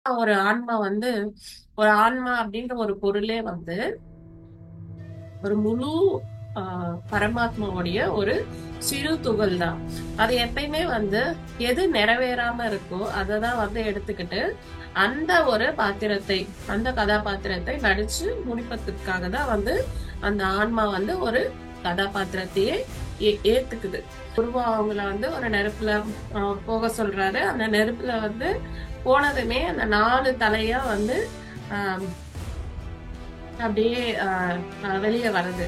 ஒரு ஆன்மா வந்து ஒரு ஆன்மா அப்படின்ற ஒரு பொருளே வந்து ஒரு முழு பரமாத்மாவுடைய ஒரு சிறு துகள் தான். அது எப்பயுமே வந்து எது நிறைவேறாம இருக்கோ அததான் வந்து எடுத்துக்கிட்டு அந்த ஒரு பாத்திரத்தை அந்த கதாபாத்திரத்தை நடிச்சு முடிப்பதற்காக தான் வந்து அந்த ஆன்மா வந்து ஒரு கதாபாத்திரத்தையே ஏத்துக்குது. குருவா அவங்கள வந்து ஒரு நெருப்புல போக சொல்றாரு. அந்த நெருப்புல வந்து போனதுமே அந்த 4 தலையா வந்து ஆஹ் அப்படியே வெளியே வருது.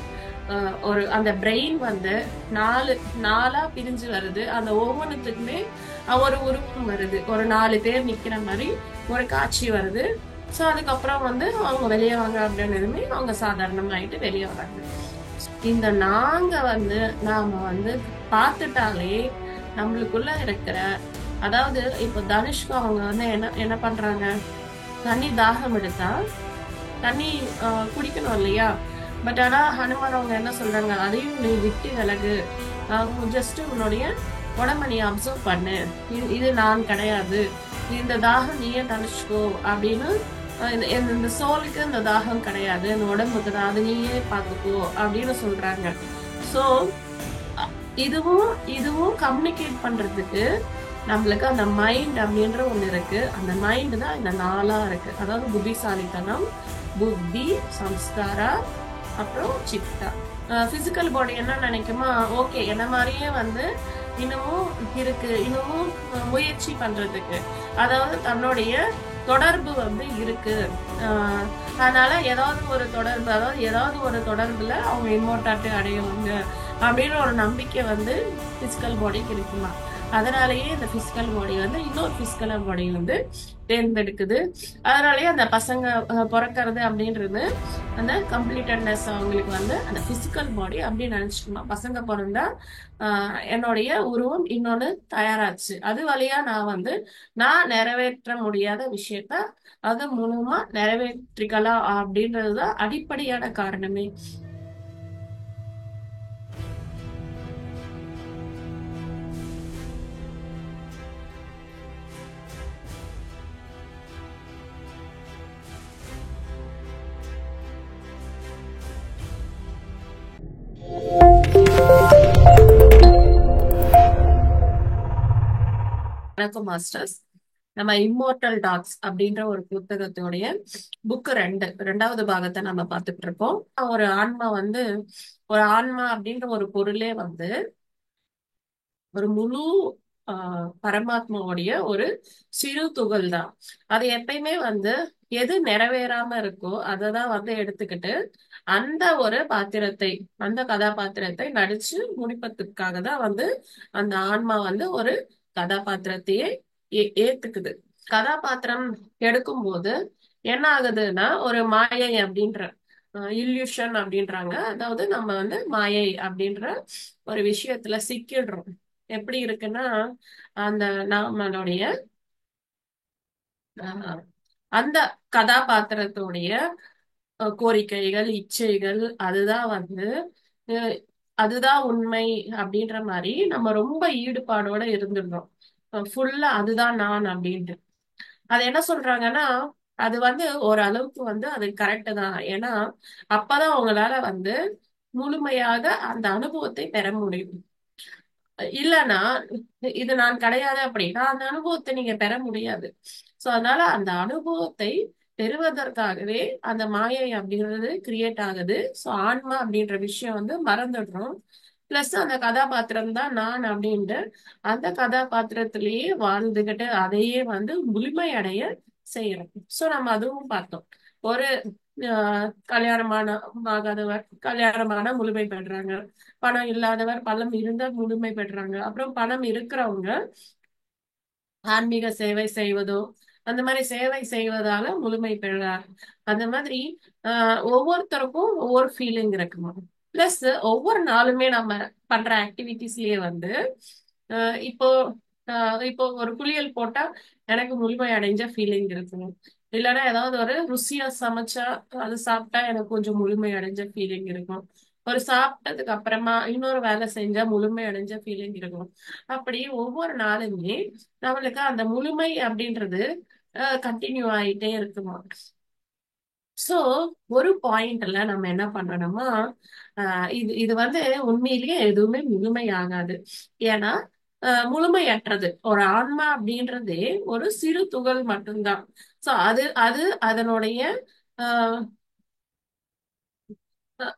ஒரு அந்த பிரெயின் வந்து நாலா பிரிஞ்சு வருது. அந்த ஒவ்வொன்றுத்துக்குமே ஒரு உருவம் வருது. ஒரு 4 பேர் நிக்கிற மாதிரி ஒரு காட்சி வருது. சோ அதுக்கப்புறம் வந்து அவங்க வெளியே வாங்க அப்படின்னதுமே அவங்க சாதாரணமாயிட்டு வெளியே வராங்க. இந்த நாங்க வந்து நாம வந்து பார்த்துட்டாலே நம்மளுக்குள்ள இருக்கிற, அதாவது இப்போ தனுஷ்க்கு அவங்க வந்து என்ன என்ன பண்றாங்க, தண்ணி தாகம் எடுத்தா தண்ணி குடிக்கணும் இல்லையா? பட் ஆனா ஹனுமான் அவங்க என்ன சொல்றாங்க, அதையும் நீ விட்டு விலகு, ஜஸ்ட் உன்னுடைய உடம்ப நீ அப்சர்வ் பண்ணு, இது நான் கிடையாது, இந்த தாகம் நீயே தனிச்சுக்கோ அப்படின்னு. இந்த சோலுக்கு இந்த தாகம் கிடையாது, இந்த உடம்புக்கு தான், அது நீயே பாத்துக்கோ அப்படின்னு சொல்றாங்க. சோ இதுவும் இதுவும் கம்யூனிகேட் பண்றதுக்கு நம்மளுக்கு அந்த மைண்ட் அப்படின்ற ஒண்ணு இருக்கு. அந்த மைண்ட் தான் இந்த 4ஆ இருக்கு. அதாவது புத்திசாலித்தனம், புத்தி, சம்ஸ்காரா, அப்புறம் சித்தா. பிசிக்கல் பாடி என்ன நினைக்குமா, ஓகே என்ன மாதிரியே வந்து இன்னமும் இருக்கு, இன்னமும் முயற்சி பண்றதுக்கு, அதாவது தன்னுடைய தொடர்பு வந்து இருக்கு. அதனால ஏதாவது ஒரு தொடர்பு, அதாவது ஏதாவது ஒரு தொடர்புல அவங்க இம்மோர்டாலிட்டி அடையுவாங்க அப்படின்னு ஒரு நம்பிக்கை வந்து பிசிக்கல் பாடிக்கு இருக்குமா. அதனாலயே இந்த பிசிக்கல் பாடி வந்து இன்னொரு பிசிக்கல் பாடி வந்து தேர்ந்தெடுக்குது. அதனாலயே அந்த பசங்க பிறக்கிறது அப்படின்றது அந்த கம்ப்ளீட்டட்னஸ் அவங்களுக்கு வந்து அந்த பிசிக்கல் பாடி அப்படின்னு நினைச்சுக்கணும். பசங்க பிறந்தா என்னுடைய உருவம் இன்னொன்னு தயாராச்சு, அது வழியா நான் நிறைவேற்ற முடியாத விஷயத்த அது மூலமா நிறைவேற்றிக்கலாம் அப்படின்றதுதான் அடிப்படையான காரணமே. வணக்கம் மாஸ்டர்ஸ். நம்ம இம்மோர்டல் டாக்ஸ் அப்படின்ற ஒரு புத்தகத்தோடைய புக் ரெண்டாவது பாகத்தை நம்ம பார்த்துட்டு இருக்கோம். ஒரு ஆன்மா அப்படின்ற ஒரு பொருளே வந்து ஒரு முழு பரமாத்மாவுடைய ஒரு சிறு துகள் தான். அது எப்பயுமே வந்து எது நிறைவேறாம இருக்கோ அததான் வந்து எடுத்துக்கிட்டு அந்த ஒரு பாத்திரத்தை அந்த கதாபாத்திரத்தை நடிச்சு முடிப்பதற்காக தான் வந்து அந்த ஆன்மா வந்து ஒரு கதாபாத்திரத்தையே ஏத்துக்குது. கதாபாத்திரம் எடுக்கும் போது என்ன ஆகுதுன்னா ஒரு மாயை அப்படின்ற இல்யூஷன் அப்படின்றாங்க. அதாவது நம்ம வந்து மாயை அப்படின்ற ஒரு விஷயத்துல சிக்கிடுறோம். எப்படி இருக்குன்னா, அந்த நம்மளுடைய அஹ், அந்த கதாபாத்திரத்துடைய கோரிக்கைகள், இச்சைகள், அதுதான் வந்து அஹ், அதுதான் உண்மை அப்படின்ற மாதிரி நம்ம ரொம்ப ஈடுபாடோட இருந்துடுறோம். ஃபுல்லா அதுதான் நான் அப்படின்ட்டு. அது என்ன சொல்றாங்கன்னா, அது வந்து ஒரு அளவுக்கு வந்து அது கரெக்ட் தான். ஏன்னா அப்பதான் உங்களால வந்து முழுமையாக அந்த அனுபவத்தை பெற முடியும். இல்லைன்னா இது நான் கிடையாது அப்படின்னா அந்த அனுபவத்தை நீங்க பெற முடியாது. சோ அதனால அந்த அனுபவத்தை பெறுவதற்காகவே அந்த மாயை அப்படின்றது கிரியேட் ஆகுது. சோ ஆன்மா அப்படின்ற விஷயம் வந்து மறந்துடுறோம். பிளஸ் அந்த கதாபாத்திரம் தான் நான் அப்படின்ட்டு அந்த கதாபாத்திரத்திலேயே வாழ்ந்துகிட்டு அதையே வந்து முழுமையடைய செய்யறோம். சோ நம்ம அதுவும் பார்த்தோம். ஒரு கல்யாணமான ஆகாதவர் கல்யாணமான முழுமை பெறாங்க. பணம் இல்லாதவர் பணம் இருந்தால் முழுமை பெறாங்க. அப்புறம் பணம் இருக்கிறவங்க ஆன்மீக சேவை செய்வதோ அந்த மாதிரி சேவை செய்வதால முழுமை பெறார். அந்த மாதிரி ஒவ்வொருத்தருக்கும் ஒவ்வொரு ஃபீலிங் இருக்குமா. பிளஸ் ஒவ்வொரு நாளுமே நம்ம பண்ற ஆக்டிவிட்டிஸ்லயே வந்து இப்போ இப்போ ஒரு குளியல் போட்டா எனக்கு முழுமை அடைஞ்ச ஃபீலிங் இருக்கும். இல்லைன்னா ஏதாவது ஒரு ருசியா சமைச்சா அது சாப்பிட்டா எனக்கு கொஞ்சம் முழுமை அடைஞ்ச ஃபீலிங் இருக்கும். ஒரு சாப்பிட்டதுக்கு அப்புறமா இன்னொரு வேலை செஞ்சா முழுமை அடைஞ்ச ஃபீலிங் இருக்கும். அப்படி ஒவ்வொரு நாளுமே நம்மளுக்கு அந்த முழுமை அப்படின்றது கண்டினியூ ஆயிட்டே இருக்குமா. சோ ஒரு பாயிண்ட்ல நம்ம என்ன பண்ணணுமா, இது இது வந்து உண்மையிலேயே எதுவுமே முழுமையாகாது. ஏன்னா முழுமையற்றது. ஒரு ஆன்மா அப்படின்றதே ஒரு சிறு துகள் மட்டும்தான். சோ அது அது அதனுடைய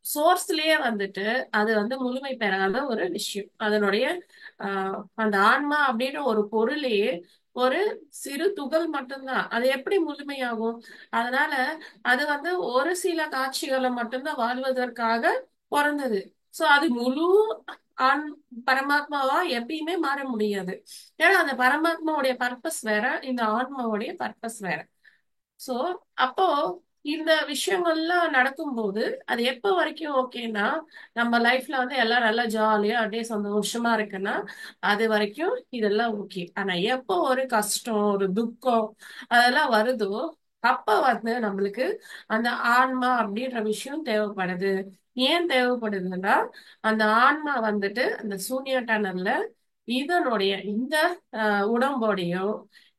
சோர்ஸ்லயே வந்துட்டு அது வந்து முழுமை பெறாத ஒரு விஷயம். அதனுடைய அந்த ஆன்மா அப்படின்ற ஒரு பொருளையே ஒரு சிறு துகள் மட்டும்தான். அது எப்படி முழுமையாகும்? அதனால அது வந்து ஒரு சில காட்சிகளை மட்டும்தான் வாழ்வதற்காக பிறந்தது. சோ அது முழு ஆண் பரமாத்மாவா எப்பயுமே மாற முடியாது. ஏன்னா அந்த பரமாத்மாவுடைய பர்பஸ் வேற, இந்த ஆன்மாவுடைய பர்பஸ் வேற. சோ அப்போ இந்த விஷயங்கள்லாம் நடக்கும்போது அது எப்ப வரைக்கும் ஓகேன்னா, நம்ம லைஃப்ல வந்து எல்லாம் நல்லா ஜாலியா அப்படியே சந்தோஷமா இருக்குன்னா அது வரைக்கும் இதெல்லாம் ஓகே. ஆனா எப்போ ஒரு கஷ்டம், ஒரு துக்கம் அதெல்லாம் வருதோ அப்ப வந்து நம்மளுக்கு அந்த ஆன்மா அப்படின்ற விஷயம் தேவைப்படுது. ஏன் தேவைப்படுதுன்னா, அந்த ஆன்மா வந்துட்டு அந்த சூன்ய டனல்ல இதனுடைய இந்த உடம்போடையோ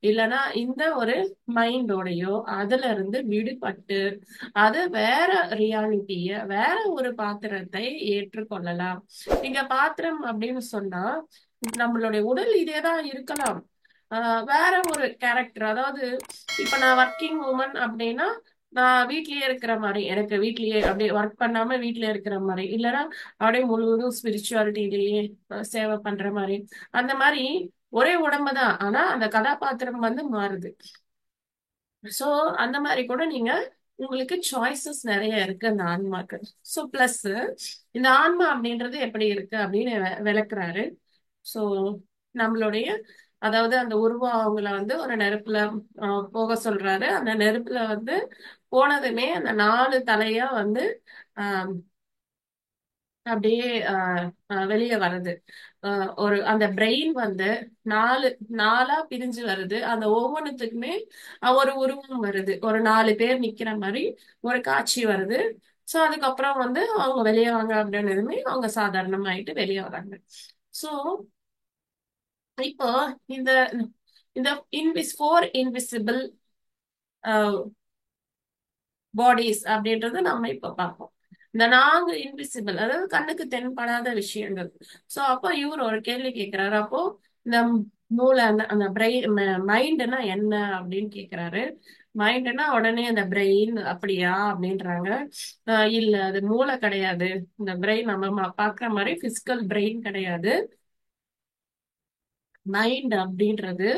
இல்லைன்னா இந்த ஒரு மைண்டோடையோ அதுல இருந்து விடுபட்டு அது வேற ரியாலிட்டிய வேற ஒரு பாத்திரத்தை ஏற்றுக்கொள்ளலாம். இங்க பாத்திரம் அப்படின்னு சொன்னா நம்மளுடைய உடல் இதேதான் இருக்கலாம். வேற ஒரு கேரக்டர், அதாவது இப்ப நான் ஒர்க்கிங் உமன் அப்படின்னா நான் வீட்லயே இருக்கிற மாதிரி, எனக்கு வீட்லயே அப்படியே ஒர்க் பண்ணாம வீட்லயே இருக்கிற மாதிரி, இல்லைன்னா அப்படியே முழுவதும் ஸ்பிரிச்சுவாலிட்டியிலேயே சேவை பண்ற மாதிரி, அந்த மாதிரி ஒரே உடம்புதான் ஆனா அந்த கதாபாத்திரம் வந்து மாறுது. சோ அந்த மாதிரி கூட நீங்க உங்களுக்கு சாய்ஸஸ் நிறைய இருக்கு அந்த ஆன்மாக்கு. சோ பிளஸ் இந்த ஆன்மா அப்படின்றது எப்படி இருக்கு அப்படின்னு விளக்குறாரு. சோ நம்மளுடைய அதாவது அந்த உருவம் அவங்கள வந்து ஒரு நெருப்புல போக சொல்றாரு. அந்த நெருப்புல வந்து போனதுமே அந்த 4 தலையா வந்து ஆஹ் அப்படியே வெளியே வருது. ஒரு அந்த பிரெயின் வந்து நாலு நாலா பிரிஞ்சு வருது. அந்த ஒவ்வொன்றுத்துக்குமே ஒரு உருவம் வருது. ஒரு 4 பேர் நிக்கிற மாதிரி ஒரு காட்சி வருது. சோ அதுக்கப்புறம் வந்து அவங்க வெளியே வாங்க அப்படின்னதுமே அவங்க சாதாரணமாயிட்டு வெளியே வராங்க. சோ இப்போ இந்த இந்த ஃபோர் இன்விசிபிள் பாடிஸ் அப்படின்றது நம்ம இப்ப பார்ப்போம். இந்த 4 இன்விசிபிள், அதாவது கண்ணுக்கு தென்படாத விஷயங்கள். சோ அப்போ இவர் ஒரு கேள்வி கேட்கிறாரு. அப்போ இந்த மூளை அந்த அந்த பிரெயின் மைண்ட்னா என்ன அப்படின்னு கேக்குறாரு. மைண்ட்னா உடனே அந்த பிரெயின் அப்படியா அப்படின்றாங்க. இல்ல அது மூளை கிடையாது. இந்த பிரெயின் நம்ம பாக்குற மாதிரி பிசிக்கல் பிரெயின் கிடையாது. மைண்ட் அப்படின்றது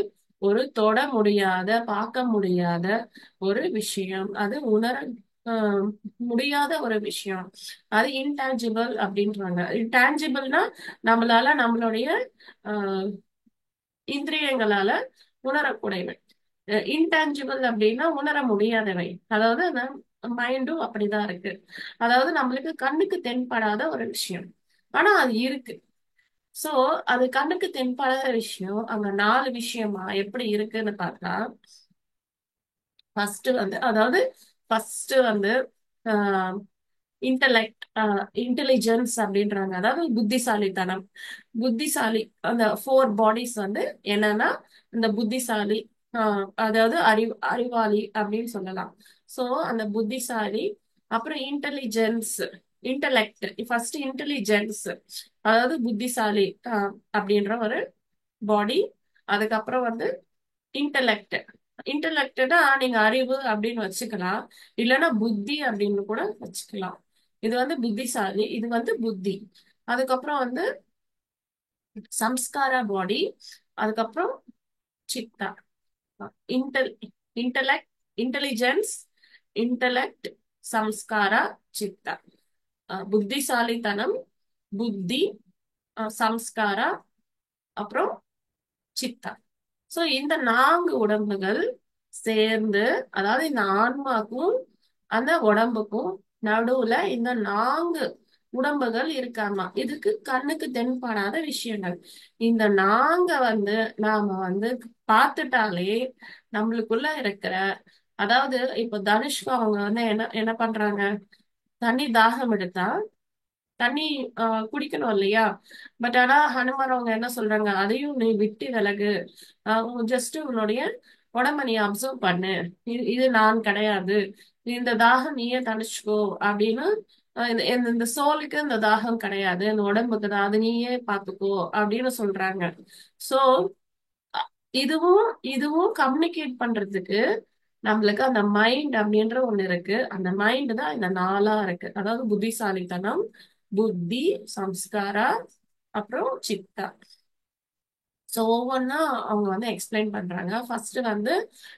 ஒரு தொட முடியாத பார்க்க முடியாத ஒரு விஷயம். அது உணர ஆஹ் முடியாத ஒரு விஷயம். அது இன்டான்ஜிபிள் அப்படின்றாங்க. இன்டான்ஜிபிள்னா நம்மளால நம்மளுடைய ஆஹ் இந்திரியங்களால உணரக்கூடியவை. இன்டான்ஜிபிள் அப்படின்னா உணர முடியாதவை. அதாவது அந்த மைண்டும் அப்படிதான் இருக்கு. அதாவது நம்மளுக்கு கண்ணுக்கு தென்படாத ஒரு விஷயம். ஆனா அது இருக்கு. சோ அது கண்ணுக்கு தென்படாத விஷயம் அங்க 4 விஷயமா எப்படி இருக்குன்னு பார்த்தா, ஃபர்ஸ்ட் வந்து அதாவது ஃபர்ஸ்ட் வந்து இன்டலெக்ட், இன்டெலிஜென்ஸ் அப்படின்றாங்க. அதாவது புத்திசாலித்தனம். புத்திசாலி அந்த 4 பாடிஸ் வந்து என்னன்னா இந்த புத்திசாலி, அதாவது அறிவாளி அப்படின்னு சொல்லலாம். சோ அந்த புத்திசாலி, அப்புறம் இன்டெலிஜென்ஸ், இன்டலெக்ட். ஃபர்ஸ்ட் இன்டெலிஜென்ஸ் அதாவது புத்திசாலி அப்படின்ற ஒரு பாடி. அதுக்கப்புறம் வந்து இன்டலெக்ட். இன்டலெக்டா நீங்க அறிவு அப்படின்னு வச்சுக்கலாம், இல்லைன்னா புத்தி அப்படின்னு கூட வச்சுக்கலாம். இது வந்து புத்திசாலி, இது வந்து புத்தி. அதுக்கப்புறம் வந்து சம்ஸ்காரா பாடி. அதுக்கப்புறம் Siddha. Intel intellect, intelligence, intellect, samskara, Siddha. புத்திசாலித்தனம், புத்தி, சம்ஸ்காரா, அப்புறம் சித்தா. சோ இந்த 4 உடம்புகள் சேர்ந்து, அதாவது இந்த ஆன்மாக்கும் அந்த உடம்புக்கும் நடுவுல இந்த 4 உடம்புகள் இருக்காமா. இதுக்கு கண்ணுக்கு தென்படாத விஷயங்கள். இந்த 4 வந்து நாம வந்து பார்த்துட்டாலே நம்மளுக்குள்ள இருக்கிற, அதாவது இப்ப தனுஷ்க்கு அவங்க வந்து என்ன என்ன பண்றாங்க, தண்ணி தாகம் எடுத்தா தண்ணி குடிக்கணும் இல்லையா. பட் ஆனா ஹனுமார் அவங்க என்ன சொல்றாங்க, அதையும் நீ விட்டு விலகு. ஜஸ்ட் உன்னுடைய உடம்ப நீ அப்சர்வ் பண்ணு. இது நான் கிடையாது. இந்த தாகம் நீயே தணிச்சுக்கோ அப்படின்னு. இந்த சோலுக்கு இந்த தாகம் கிடையாது, இந்த உடம்புக்கு தான், அது நீயே பாத்துக்கோ அப்படின்னு சொல்றாங்க. சோ இதுவும் இதுவும் கம்யூனிகேட் பண்றதுக்கு நம்மளுக்கு அந்த மைண்ட் அப்படின்ற ஒண்ணு இருக்கு. அந்த மைண்ட் தான் இந்த நாலா இருக்கு. அதாவது புத்திசாலித்தனம், புத்தி, சம்ஸ்காரா, அப்புறம் சித்தா. சோ ஒவ்வொன்னா அவங்க வந்து எக்ஸ்பிளைன் பண்றாங்க. ஃபர்ஸ்ட் வந்து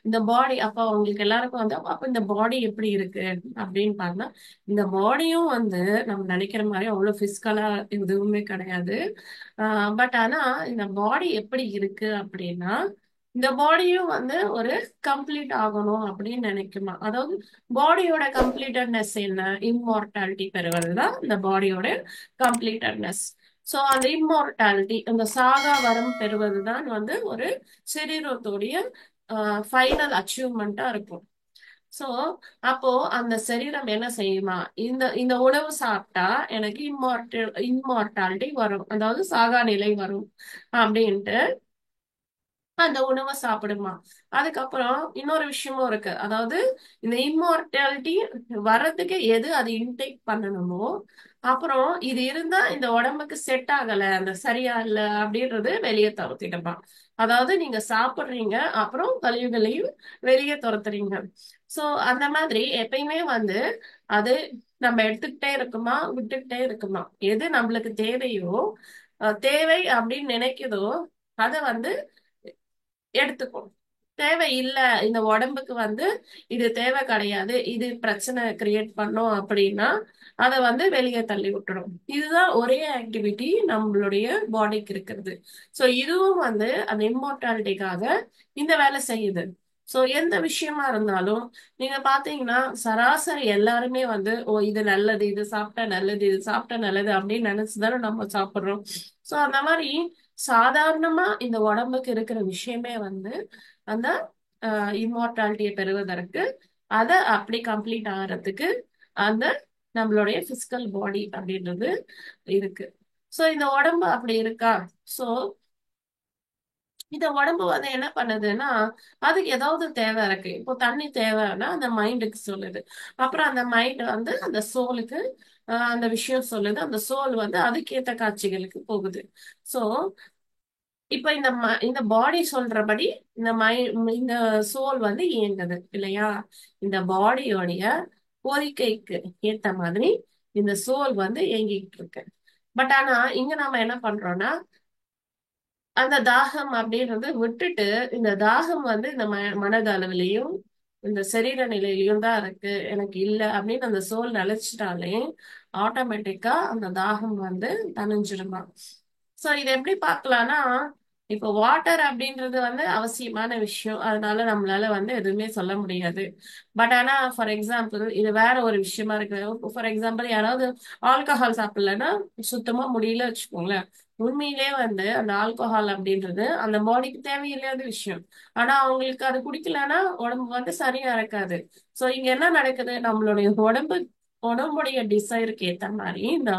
இந்த பாடி, அப்ப அவங்களுக்கு எல்லாருக்கும் வந்து அப்ப இந்த பாடி எப்படி இருக்கு அப்படின்னு பார்த்தா, இந்த பாடியும் வந்து நம்ம நினைக்கிற மாதிரி அவ்வளவு பிசிக்கலா எதுவுமே கிடையாது. பட் ஆனா இந்த பாடி எப்படி இருக்கு அப்படின்னா, இந்த பாடியும் வந்து ஒரு கம்ப்ளீட் ஆகணும் அப்படின்னு நினைக்குமா. அதாவது பாடியோட கம்ப்ளீட்டட்னஸ் என்ன, இம்மார்டாலிட்டி பெறுவதுதான் இந்த பாடியோட கம்ப்ளீட்டட்னஸ். சோ அந்த இம்மார்டாலிட்டி, அந்த சாகா வரம் பெறுவதுதான் வந்து ஒரு சரீரத்துடைய ஃபைனல் அச்சீவ்மெண்டா இருக்கும். சோ அப்போ அந்த சரீரம் என்ன செய்யுமா, இந்த இந்த உணவு சாப்பிட்டா எனக்கு இம்மார்டாலிட்டி வரும், அதாவது சாகா நிலை வரும் அப்படின்ட்டு அந்த உணவை சாப்பிடுமா. அதுக்கப்புறம் இன்னொரு விஷயமும் இருக்கு. அதாவது இந்த இம்மார்டாலிட்டி வர்றதுக்கு எது அது இன்டேக் பண்ணணுமோ, அப்புறம் இது இருந்தா இந்த உடம்புக்கு செட் ஆகல, அந்த சரியா இல்ல அப்படின்றது வெளியே துரத்திடுமா. அதாவது நீங்க சாப்பிடுறீங்க, அப்புறம் கழிவுகளையும் வெளியே துரத்துறீங்க. சோ அந்த மாதிரி எப்பயுமே வந்து அது நம்ம எடுத்துக்கிட்டே இருக்குமா, விட்டுக்கிட்டே இருக்குமா. எது நம்மளுக்கு தேவையோ, தேவை அப்படின்னு நினைக்குதோ அதை வந்து எடுத்துக்கும். தேவை இல்ல, இந்த உடம்புக்கு வந்து இது தேவை கிடையாது, இது பிரச்சனை கிரியேட் பண்ணும் அப்படின்னா அதை வந்து வெளியே தள்ளி விட்டுடும். இதுதான் ஒரே ஆக்டிவிட்டி நம்மளுடைய பாடிக்கு இருக்கிறது. சோ இதுவும் வந்து அந்த இம்மார்டாலிட்டிக்காக இந்த வேலை செய்யுது. சோ எந்த விஷயமா இருந்தாலும் நீங்க பாத்தீங்கன்னா சராசரி எல்லாருமே வந்து ஓ இது நல்லது, இது சாப்பிட்டா நல்லது, இது சாப்பிட்டா நல்லது அப்படின்னு நினைச்சுதானே நம்ம சாப்பிடுறோம். சோ அந்த மாதிரி சாதாரணமா இந்த உடம்புக்கு இருக்கிற விஷயமே வந்து அந்த இம்மார்டாலிட்டியை பெறுவதற்கு, அதை அப்படி கம்ப்ளீட் ஆகிறதுக்கு அந்த நம்மளுடைய பிசிக்கல் பாடி அப்படின்றது இருக்கு. சோ இந்த உடம்பு அப்படி இருக்கா. சோ இந்த உடம்பு வந்து என்ன பண்ணுதுன்னா, அதுக்கு ஏதாவது தேவை இருக்கு. இப்போ தண்ணி தேவைன்னா அந்த மைண்டுக்கு சொல்லுது. அப்புறம் அந்த மைண்ட் வந்து அந்த சோலுக்கு அந்த விஷயம் சொல்லுது. அந்த சோல் வந்து அதுக்கேத்த காட்சிகளுக்கு போகுது. சோ இப்ப இந்த பாடி சொல்றபடி இந்த இந்த சோல் வந்து இயங்குது இல்லையா. இந்த பாடியோடைய கோரிக்கைக்கு ஏத்த மாதிரி இந்த சோல் வந்து இயங்கிட்டு இருக்கு. பட் ஆனா இங்க நாம என்ன பண்றோம்னா, அந்த தாகம் அப்படின்றத விட்டுட்டு, இந்த தாகம் வந்து இந்த மனதளவிலையும் இந்த சரீர நிலையிலயும் தான் இருக்கு, எனக்கு இல்ல அப்படின்னு அந்த சோல் நினைச்சிட்டாலே ஆட்டோமேட்டிக்கா அந்த தாகம் வந்து தணிஞ்சிருமா. சோ இதை எப்படி பார்க்கலாம்னா, இப்போ வாட்டர் அப்படின்றது வந்து அவசியமான விஷயம், அதனால நம்மளால வந்து எதுவுமே சொல்ல முடியாது. பட் ஆனா ஃபார் எக்ஸாம்பிள் இது வேற ஒரு விஷயமா இருக்கு. ஃபார் எக்ஸாம்பிள் யாராவது ஆல்கஹால் சாப்பிடலன்னா சுத்தமா முடியல வச்சுக்கோங்களேன். உண்மையிலே வந்து அந்த ஆல்கஹால் அப்படின்றது அந்த பாடிக்கு தேவையில்லாத விஷயம். ஆனா அவங்களுக்கு அது குடிக்கலன்னா உடம்பு வந்து சரியா இருக்காது. சோ இங்க என்ன நடக்குது, நம்மளுடைய உடம்புடைய டிசைருக்கு ஏத்த மாதிரி இந்த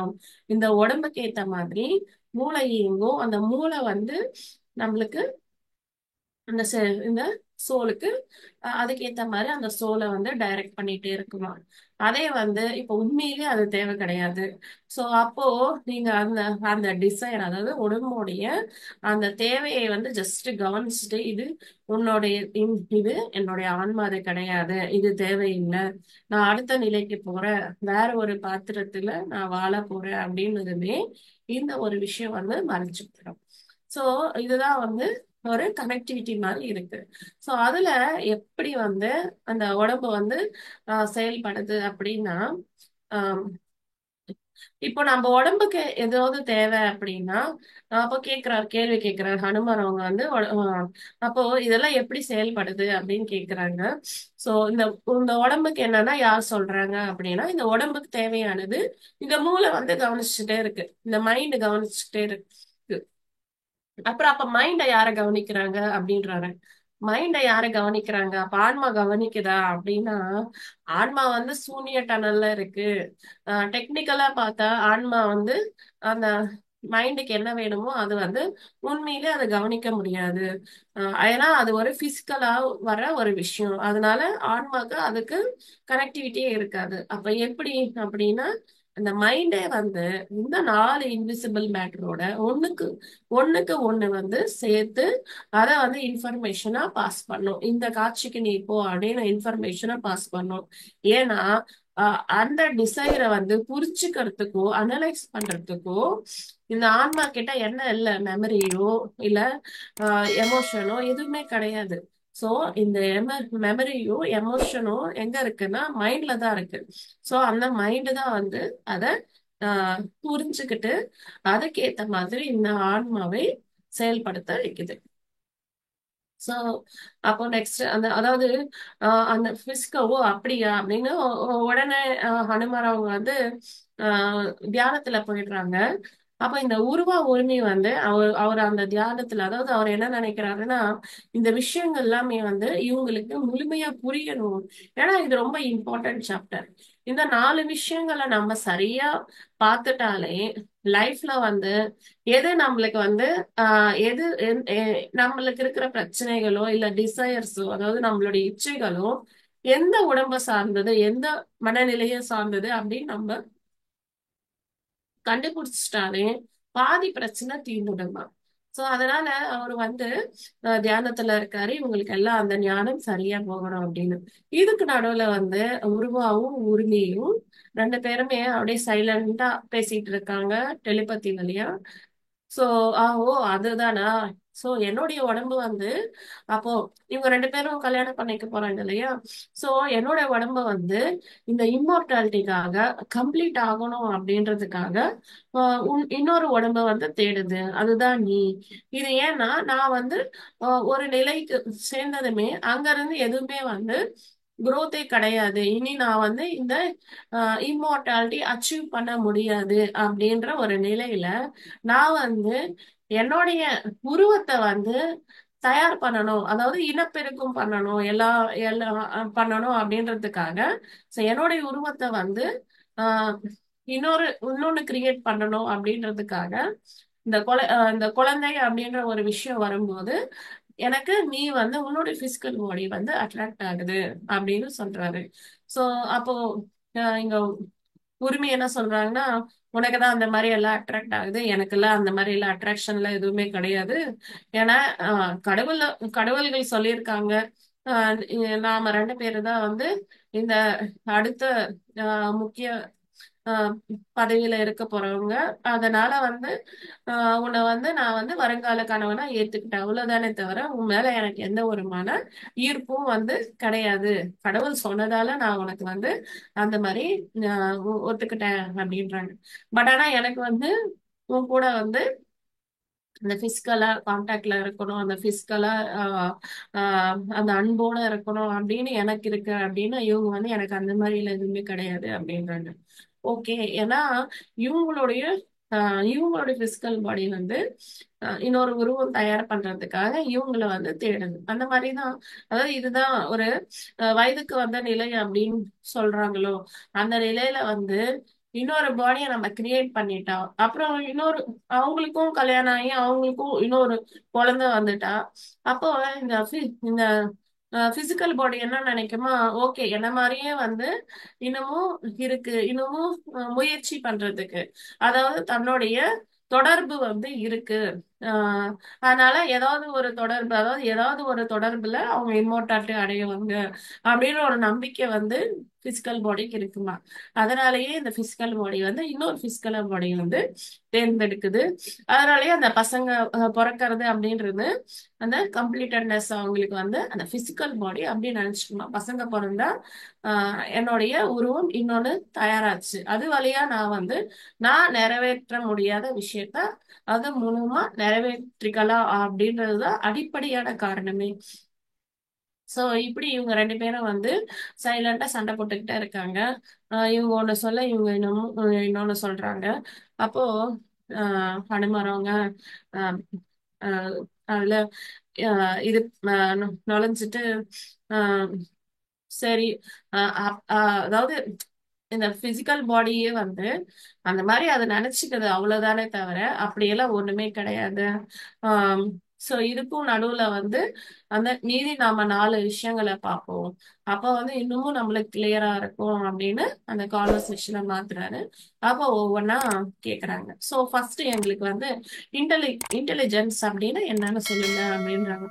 இந்த உடம்புக்கு ஏத்த மாதிரி மூளை இயங்கும். அந்த மூளை வந்து நம்மளுக்கு அந்த இந்த சோலுக்கு அதுக்கேத்த மாதிரி அந்த சோலை வந்து டைரக்ட் பண்ணிட்டே இருக்குமா. அதே வந்து இப்ப உண்மையிலேயே அது தேவை கிடையாது. சோ அப்போ நீங்க அந்த அந்த டிசைர், அதாவது உடம்புடைய அந்த தேவையை வந்து ஜஸ்ட் கவனிச்சுட்டு, இது உன்னுடைய இது என்னுடைய ஆன்மா, அது கிடையாது, இது தேவையில்லை, நான் அடுத்த நிலைக்கு போறேன், வேற ஒரு பாத்திரத்துல நான் வாழ போறேன் அப்படின்னதுமே இந்த ஒரு விஷயம் வந்து மறைச்சுக்கிறோம். சோ இதுதான் வந்து ஒரு கனெக்டிவிட்டி மாதிரி இருக்கு. சோ அதுல எப்படி வந்து அந்த உடம்பு வந்து செயல்படுது அப்படின்னா, ஆஹ் இப்போ நம்ம உடம்புக்கு ஏதாவது தேவை அப்படின்னா, அப்போ கேள்வி கேட்கிறார் ஹனுமான். அவங்க வந்து அப்போ இதெல்லாம் எப்படி செயல்படுது அப்படின்னு கேக்குறாங்க. சோ இந்த இந்த உடம்புக்கு என்னன்னா யார் சொல்றாங்க அப்படின்னா, இந்த உடம்புக்கு தேவையானது இந்த மூளை வந்து கவனிச்சுட்டே இருக்கு, இந்த மைண்ட் கவனிச்சுட்டே இருக்கு. அப்புறம் அப்ப மைண்ட யார கவனிக்கிறாங்க அப்படின்றாரு. மைண்ட யார கவனிக்கிறாங்க, அப்ப ஆன்மா கவனிக்குதா அப்படின்னா, ஆன்மா வந்து சூனிய டனல்ல இருக்கு. டெக்னிக்கலா பார்த்தா ஆன்மா வந்து அந்த மைண்டுக்கு என்ன வேணுமோ அது வந்து உண்மையிலே அதை கவனிக்க முடியாது. ஏன்னா அது ஒரு பிசிக்கலா வர ஒரு விஷயம். அதனால ஆன்மாக்கு அதுக்கு கனெக்டிவிட்டியே இருக்காது. அப்ப எப்படி அப்படின்னா அந்த மைண்டே வந்து இந்த 4 இன்விசிபிள் மேட்டரோட ஒண்ணுக்கு ஒண்ணுக்கு ஒண்ணு வந்து சேர்த்து அதை வந்து இன்ஃபர்மேஷனா பாஸ் பண்ணும். இந்த காட்சிக்கு நீ போ அப்படின்னு இன்ஃபர்மேஷனா பாஸ் பண்ணும். ஏன்னா அந்த டிசைரை வந்து புரிச்சுக்கிறதுக்கோ அனலைஸ் பண்றதுக்கோ இந்த ஆன்மா கிட்ட என்ன இல்ல, மெமரியோ இல்ல எமோஷனோ எதுவுமே கிடையாது. சோ இந்த மெமரியோ எமோஷனோ எங்க இருக்குன்னா மைண்ட்ல தான் இருக்கு. சோ அந்த மைண்ட் தான் வந்து அத புரிஞ்சுக்கிட்டு அதுக்கேத்த மாதிரி இந்த ஆன்மாவை செயல்படுத்த வைக்குது. சோ அப்போ நெக்ஸ்ட் அந்த அதாவது அந்த பிஸ்கவோ அப்படியா அப்படின்னு உடனே ஹனுமார் அவங்க வந்து தியானத்துல போயிடுறாங்க. அப்ப இந்த உருவா உரிமை வந்து அவர் அந்த தியானத்துல அதாவது அவர் என்ன நினைக்கிறாருன்னா இந்த விஷயங்கள் எல்லாமே வந்து இவங்களுக்கு முழுமையா புரியணும். ஏன்னா இது ரொம்ப இம்பார்ட்டன்ட் சாப்டர். இந்த 4 விஷயங்களை நம்ம சரியா பார்த்துட்டாலே லைஃப்ல வந்து எது நம்மளுக்கு வந்து எது நம்மளுக்கு இருக்கிற பிரச்சனைகளோ இல்ல டிசையர்ஸோ அதாவது நம்மளுடைய இச்சைகளோ எந்த உடம்ப சார்ந்தது எந்த மனநிலையை சார்ந்தது அப்படின்னு நம்ம கண்டுபிடிச்சிட்டாலே பாதி பிரச்சனை தீர்ந்துடுமா. சோ அதனால அவர் வந்து தியானத்துல இருக்காரு. இவங்களுக்கு எல்லாம் அந்த ஞானம் சரியா போகணும் அப்படின்னு. இதுக்கு நடுவுல வந்து உருவாவும் உரிமையும் 2 பேருமே அப்படியே சைலண்டா பேசிட்டு இருக்காங்க டெலிபதி வழியா. சோ ஓ அதுதானா. சோ என்னுடைய உடம்பு வந்து அப்போ இவங்க 2 பேரும் கல்யாணம் பண்ணிக்க போறாங்க இல்லையா. சோ என்னோட உடம்பு வந்து இந்த இம்மோர்டாலிட்டிக்காக கம்ப்ளீட் ஆகணும் அப்படின்றதுக்காக இன்னொரு உடம்ப வந்து தேடுது. அதுதான் நீ. இது ஏன்னா நான் வந்து ஒரு நிலைக்கு சேர்ந்ததுமே அங்க இருந்து எதுவுமே வந்து குரோத்தே கிடையாது. இனி நான் வந்து இந்த இம்மோர்டாலிட்டி அச்சீவ் பண்ண முடியாது அப்படின்ற ஒரு நிலையில நான் வந்து என்னுடைய உருவத்தை வந்து தயார் பண்ணணும். அதாவது இனப்பெருக்கம் பண்ணணும். எல்லாம் பண்ணணும் அப்படின்றதுக்காக என்னுடைய உருவத்தை வந்து ஆஹ் இன்னொன்னு கிரியேட் பண்ணணும் அப்படின்றதுக்காக இந்த குழந்தை அப்படின்ற ஒரு விஷயம் வரும்போது எனக்கு நீ வந்து உன்னோட பிசிக்கல் பாடி வந்து அட்ராக்ட் ஆகுது அப்படின்னு சொல்றாரு. சோ அப்போ இங்க உரிமை என்ன சொல்றாங்கன்னா உனக்குதான் அந்த மாதிரி எல்லாம் அட்ராக்ட் ஆகுது, எனக்கு எல்லாம் அந்த மாதிரி எல்லாம் அட்ராக்ஷன்ல எதுவுமே கிடையாது. ஏன்னா கடவுள் கடவுள்கள் சொல்லியிருக்காங்க நாம 2 பேரு தான் வந்து இந்த அடுத்த முக்கிய ஆஹ் பதவியில இருக்க போறவங்க. அதனால வந்து உன்னை வந்து நான் வந்து வருங்கால கணவனா ஏத்துக்கிட்டேன் அவ்வளவுதானே தவிர உன் மேல எனக்கு எந்த ஒரு மன ஈர்ப்பும் வந்து கிடையாது. கடவுள் சொன்னதால நான் உனக்கு வந்து அந்த மாதிரி ஒத்துக்கிட்டேன் அப்படின்றாங்க. பட் ஆனா எனக்கு வந்து உன் கூட வந்து அந்த பிசிக்கலா கான்டாக்ட்ல இருக்கணும், அந்த பிசிக்கலா அந்த அன்போட இருக்கணும் அப்படின்னு எனக்கு இருக்கு அப்படின்னு இவங்க வந்து எனக்கு அந்த மாதிரி எதுவுமே கிடையாது அப்படின்றாங்க. ஓகே. ஏன்னா இவங்களுடைய இவங்களுடைய பிசிக்கல் பாடி வந்து இன்னொரு உருவம் தயார் பண்றதுக்காக இவங்கள வந்து தேடுது. அந்த மாதிரிதான் அதாவது இதுதான் ஒரு வயதுக்கு வந்த நிலை அப்படின்னு சொல்றாங்களோ அந்த நிலையில வந்து இன்னொரு பாடியை நம்ம கிரியேட் பண்ணிட்டோம். அப்புறம் அவங்களுக்கும் கல்யாணம் ஆகி அவங்களுக்கும் இன்னொரு குழந்தை வந்துட்டா அப்போ இந்த பிசிக்கல் பாடி என்ன நினைக்குமா, ஓகே என்ன மாதிரியே வந்து இன்னமும் இருக்கு, இன்னமும் முயற்சி பண்றதுக்கு அதாவது தன்னுடைய தொடர்பு வந்து இருக்கு. ஆஹ் அதனால ஏதாவது ஒரு தொடர்புல அவங்க இம்மோர்டாலிட்டி அடையுவாங்க அப்படின்னு ஒரு நம்பிக்கை வந்து பிசிக்கல் பாடிக்கு இருக்குமா. அதனாலயே இந்த பிசிக்கல் பாடி வந்து இன்னொரு பிசிக்கல் பாடி வந்து தேர்ந்தெடுக்குது. அதனாலயே அந்த பசங்க பிறக்கிறது அப்படின்றது அந்த கம்ப்ளீட்டட்னஸ் அவங்களுக்கு வந்து அந்த பிசிக்கல் பாடி அப்படின்னு நினைச்சுக்கணும். பசங்க பிறந்தா என்னுடைய உருவம் இன்னொன்னு தயாராச்சு, அது வழியா நான் வந்து நான் நிறைவேற்ற முடியாத விஷயத்த அது மூலமா நிறைவேற்றிக்கலாம் அப்படின்றதுதான் அடிப்படையான காரணமே. சோ இப்படி இவங்க 2 பேரும் வந்து சைலண்டா சண்டை போட்டுக்கிட்டே இருக்காங்க. இவங்க ஒண்ணு சொல்ல இவங்க இன்னொன்னு சொல்றாங்க. அப்போ ஹனுமார் அவங்க ஆஹ் ஆஹ் அதுல இது நுழைஞ்சிட்டு ஆஹ் சரி அதாவது இந்த பிசிக்கல் பாடியே வந்து அந்த மாதிரி அதை நினைச்சுக்கிறது அவ்வளவுதானே தவிர அப்படியெல்லாம் ஒண்ணுமே கிடையாது. ஆஹ் சோ இதுக்கும் நடுவுல வந்து அந்த மீதி நாம 4 விஷயங்களை பார்ப்போம். அப்ப வந்து இன்னமும் நம்மளுக்கு கிளியரா இருக்கும் அப்படின்னு அந்த கான்வர்சேஷனை மாத்துறாரு. அப்ப ஒவ்வொன்னா கேக்குறாங்க. சோ ஃபர்ஸ்ட் எங்களுக்கு வந்து இன்டெலிஜென்ஸ் அப்படின்னா என்னன்னு சொல்லுங்க அப்படின்றாங்க.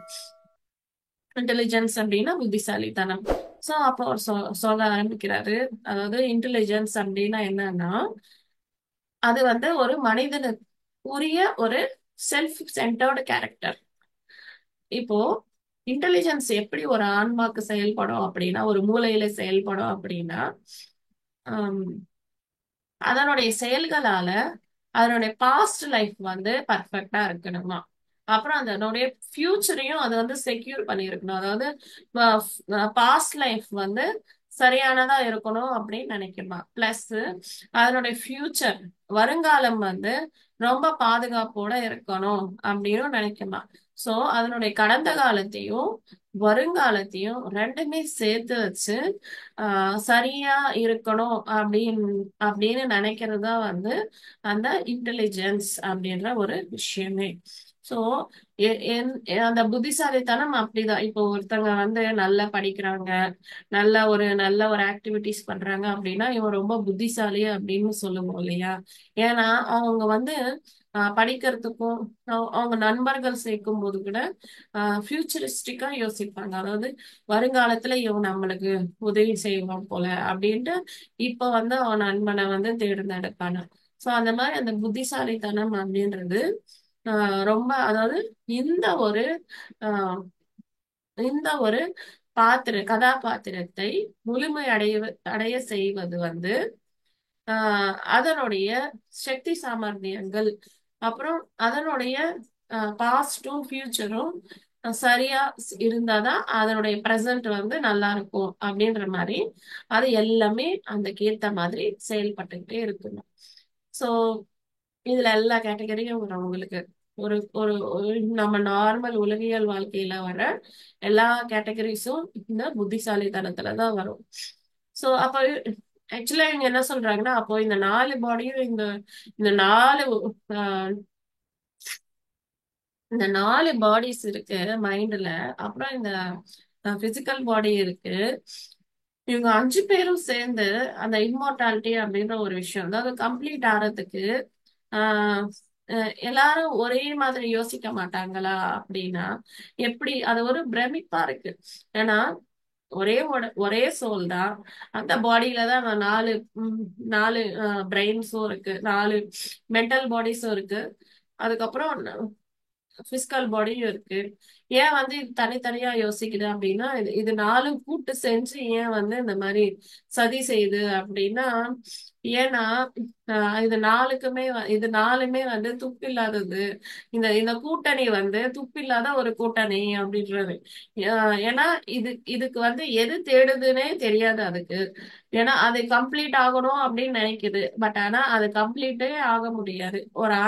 இன்டெலிஜென்ஸ் அப்படின்னா புத்திசாலித்தனம். சோ அப்போ அவர் சொல்ல ஆரம்பிக்கிறாரு. அதாவது இன்டெலிஜென்ஸ் அப்படின்னா என்னன்னா, அது வந்து ஒரு மனிதனுக்கு உரிய ஒரு செல்ஃப் சென்டர்டு கேரக்டர். இப்போ இன்டெலிஜென்ஸ் எப்படி ஒரு ஆன்மாக்கு செயல்படும் அப்படின்னா, ஒரு மூளையில செயல்படும் அப்படின்னா, ஆம், அதனுடைய செயல்களால அதனுடைய பாஸ்ட் லைஃப் வந்து பர்ஃபெக்டா இருக்கணுமா. அப்புறம் அதனுடைய ஃபியூச்சரையும் அது வந்து செக்யூர் பண்ணியிருக்கணும். அதாவது பாஸ்ட் லைஃப் வந்து சரியானதா இருக்கணும் அப்படின்னு நினைக்குமா. பிளஸ் அதனுடைய ஃபியூச்சர் வருங்காலம் வந்து ரொம்ப பாதுகாப்போட இருக்கணும் அப்படின்னு நினைக்குமா. சோ அதனுடைய கடந்த காலத்தையும் வருங்காலத்தையும் ரெண்டுமே சேர்த்து வச்சு சரியா இருக்கணும் அப்படின்னு நினைக்கிறது தான் வந்து அந்த இன்டெலிஜென்ஸ் அப்படின்ற ஒரு விஷயமே. சோ அந்த புத்திசாலித்தனம் அப்படிதான். இப்போ ஒருத்தங்க வந்து நல்லா படிக்கிறாங்க, நல்ல ஒரு ஆக்டிவிட்டிஸ் பண்றாங்க அப்படின்னா இவன் ரொம்ப புத்திசாலி அப்படின்னு சொல்லுவோம் இல்லையா. ஏன்னா அவங்க வந்து படிக்கிறதுக்கும் அவங்க நண்பர்கள் சேர்க்கும் போது கூட ஃபியூச்சரிஸ்டிக்கா யோசிப்பாங்க. அதாவது வருங்காலத்துல இவன் நம்மளுக்கு உதவி செய்வான் போல அப்படின்ட்டு இப்ப வந்து அவன் நண்பனை வந்து தேர்ந்தெடுப்பான. சோ அந்த மாதிரி அந்த புத்திசாலித்தனம் அப்படின்றது ரொம்ப, அதாவது இந்த ஒரு ஆஹ் இந்த ஒரு கதாபாத்திரத்தை முழுமை அடைய செய்வது வந்து அதனுடைய சக்தி சாமர்த்தியங்கள், அப்புறம் அதனுடைய பாஸ்டும் ஃபியூச்சரும் சரியா இருந்தாதான் அதனுடைய பிரசன்ட் வந்து நல்லா இருக்கும் அப்படின்ற மாதிரி அது எல்லாமே அந்த ஏத்த மாதிரி செயல்பட்டுக்கிட்டே இருக்கணும். சோ இதுல எல்லா கேட்டகரியும் வரும் உங்களுக்கு. ஒரு ஒரு நம்ம நார்மல் உலகியல் வாழ்க்கையில வர எல்லா கேட்டகரிஸும் இந்த புத்திசாலித்தனத்துலதான் வரும். சோ அப்ப ஆக்சுவலா இவங்க என்ன சொல்றாங்கன்னா, அப்போ இந்த 4 பாடியும் இந்த நாலு ஆஹ் இந்த 4 பாடிஸ் இருக்கு மைண்ட்ல. அப்புறம் இந்த பிசிக்கல் பாடி இருக்கு. இவங்க 5 பேரும் சேர்ந்து அந்த இம்மார்டாலிட்டி அப்படின்ற ஒரு விஷயம், அதாவது கம்ப்ளீட் ஆறதுக்கு ஆஹ் எல்லாரும் ஒரே மாதிரி யோசிக்க மாட்டாங்களா அப்படின்னா எப்படி அது ஒரு பிரமிப்பா இருக்கு. ஏன்னா ஒரே சோல் தான். அந்த பாடியில தான் அந்த நாலு பிரெயின்ஸும் இருக்கு, 4 மென்டல் பாடிஸும் இருக்கு. அதுக்கப்புறம் பிசிக்கல் பாடியும் இருக்கு. ஏன் வந்து இது தனித்தனியா யோசிக்குது அப்படின்னா இது 4 கூட்டு செஞ்சு ஏன் வந்து இந்த மாதிரி சதி செய்யுது அப்படின்னா, ஏன்னா இது நாலுமே வந்து துப்பில்லாதது. இந்த இந்த கூட்டணி வந்து துப்பில்லாத ஒரு கூட்டணி அப்படின்றது. ஏன்னா இதுக்கு வந்து எது தேடுதுன்னே தெரியாது அதுக்கு. ஏன்னா அது கம்ப்ளீட் ஆகணும் அப்படின்னு நினைக்குது. பட் ஆனா அது கம்ப்ளீட்டே ஆக முடியாது. ஒரு